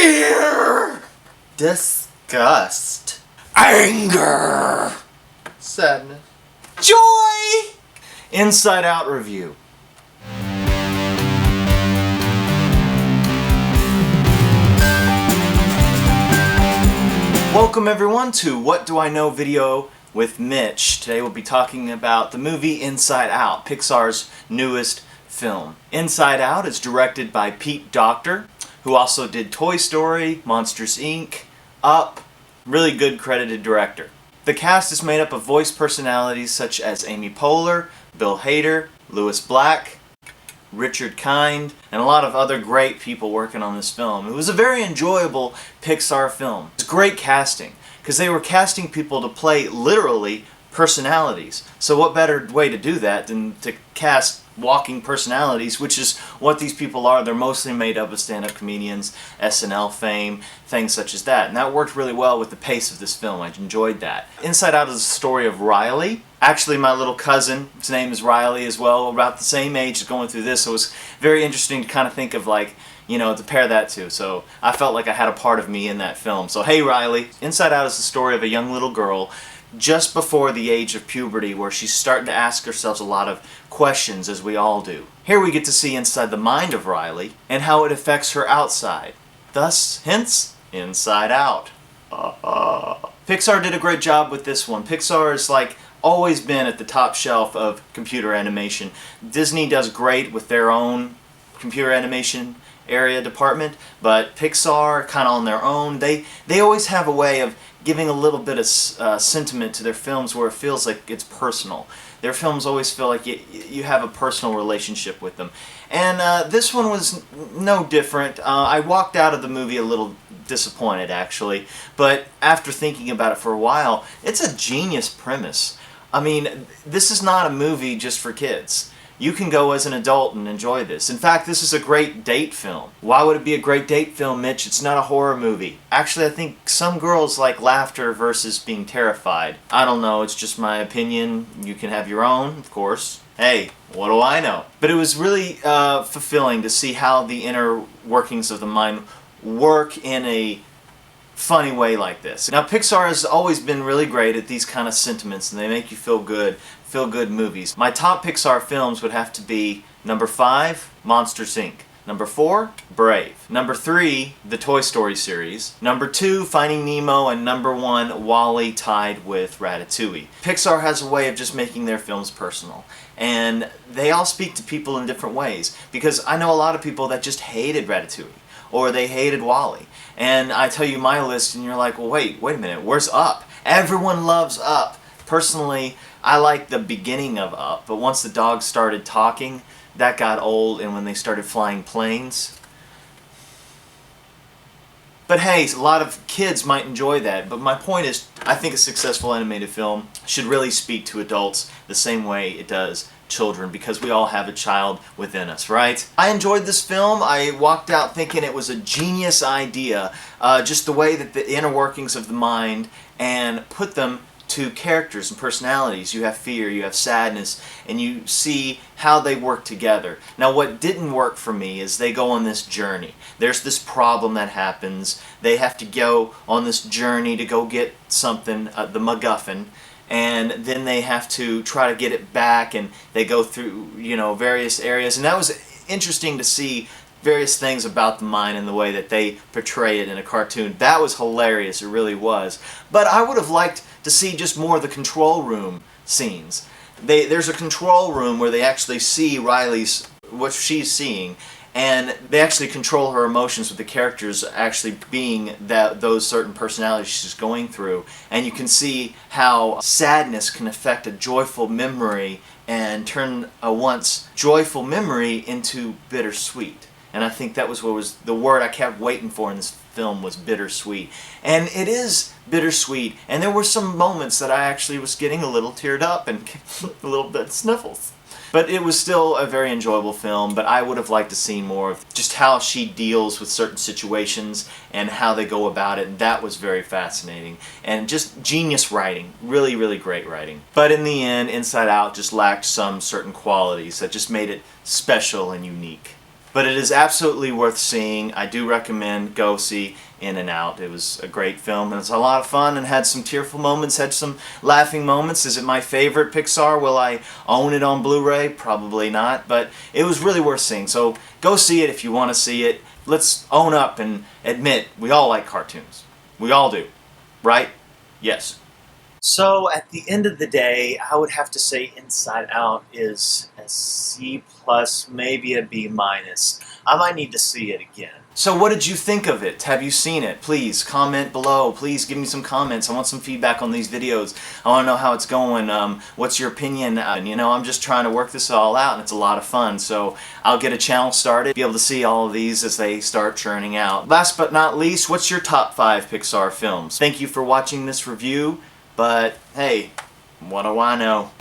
Fear! Disgust. Anger! Sadness. Joy! Inside Out review. Welcome everyone to What Do I Know video with Mitch. Today we'll be talking about the movie Inside Out, Pixar's newest film. Inside Out is directed by Pete Docter, who also did Toy Story, Monsters, Inc., Up. Really good credited director. The cast is made up of voice personalities such as Amy Poehler, Bill Hader, Lewis Black, Richard Kind, and a lot of other great people working on this film. It was a very enjoyable Pixar film. It's great casting, because they were casting people to play, literally, personalities. So what better way to do that than to cast walking personalities, which is what these people are. They're mostly made up of stand-up comedians, SNL fame, things such as that. And that worked really well with the pace of this film. I enjoyed that. Inside Out is the story of Riley. Actually, my little cousin, his name is Riley as well, about the same age as going through this, so it was very interesting to kind of think of, like, you know, to pair that to. So I felt like I had a part of me in that film. So hey Riley. Inside Out is the story of a young little girl just before the age of puberty, where she's starting to ask herself a lot of questions, as we all do. Here we get to see inside the mind of Riley and how it affects her outside. Thus, hence, Inside Out. Pixar did a great job with this one. Pixar is like always been at the top shelf of computer animation. Disney does great with their own computer animation area department, but Pixar, kind of on their own, they always have a way of giving a little bit of sentiment to their films where it feels like it's personal. Their films always feel like you have a personal relationship with them. And this one was no different. I walked out of the movie a little disappointed, actually, but after thinking about it for a while, it's a genius premise. I mean, this is not a movie just for kids. You can go as an adult and enjoy this. In fact, this is a great date film. Why would it be a great date film, Mitch? It's not a horror movie. Actually, I think some girls like laughter versus being terrified. I don't know, it's just my opinion. You can have your own, of course. Hey, what do I know? But it was really fulfilling to see how the inner workings of the mind work in a funny way like this. Now, Pixar has always been really great at these kind of sentiments, and they make you feel good movies. My top Pixar films would have to be number 5, Monsters, Inc. Number 4, Brave. Number 3, the Toy Story series. Number 2, Finding Nemo. And number 1, WALL-E, tied with Ratatouille. Pixar has a way of just making their films personal. And they all speak to people in different ways. Because I know a lot of people that just hated Ratatouille, or they hated WALL-E. And I tell you my list and you're like, well, wait a minute, where's Up? Everyone loves Up. Personally, I like the beginning of Up, but once the dogs started talking, that got old, and when they started flying planes. But hey, a lot of kids might enjoy that, but my point is, I think a successful animated film should really speak to adults the same way it does children, because we all have a child within us, right? I enjoyed this film. I walked out thinking it was a genius idea, just the way that the inner workings of the mind, and put them to characters and personalities. You have fear, you have sadness, and you see how they work together. Now, what didn't work for me is they go on this journey. There's this problem that happens. They have to go on this journey to go get something, the MacGuffin, and then they have to try to get it back, and they go through, you know, various areas. And that was interesting to see various things about the mind and the way that they portray it in a cartoon. That was hilarious, it really was. But I would have liked to see just more of the control room scenes. There's a control room where they actually see Riley's, what she's seeing, and they actually control her emotions with the characters actually being those certain personalities she's going through. And you can see how sadness can affect a joyful memory and turn a once joyful memory into bittersweet. And I think that was what was the word I kept waiting for in this film, was bittersweet. And it is bittersweet, and there were some moments that I actually was getting a little teared up and a little bit sniffles. But it was still a very enjoyable film, but I would have liked to see more of just how she deals with certain situations and how they go about it, and that was very fascinating. And just genius writing, really, really great writing. But in the end, Inside Out just lacked some certain qualities that just made it special and unique. But it is absolutely worth seeing. I do recommend go see In and Out. It was a great film and it's a lot of fun and had some tearful moments, had some laughing moments. Is it my favorite Pixar? Will I own it on Blu-ray? Probably not, but it was really worth seeing. So go see it if you want to see it. Let's own up and admit we all like cartoons. We all do, right? Yes. So at the end of the day, I would have to say Inside Out is a C plus, maybe a B minus. I might need to see it again. So what did you think of it? Have you seen it? Please comment below. Please give me some comments. I want some feedback on these videos. I want to know how it's going. What's your opinion? You know, I'm just trying to work this all out and it's a lot of fun. So I'll get a channel started, be able to see all of these as they start churning out. Last but not least, what's your top 5 Pixar films? Thank you for watching this review. But hey, what do I know?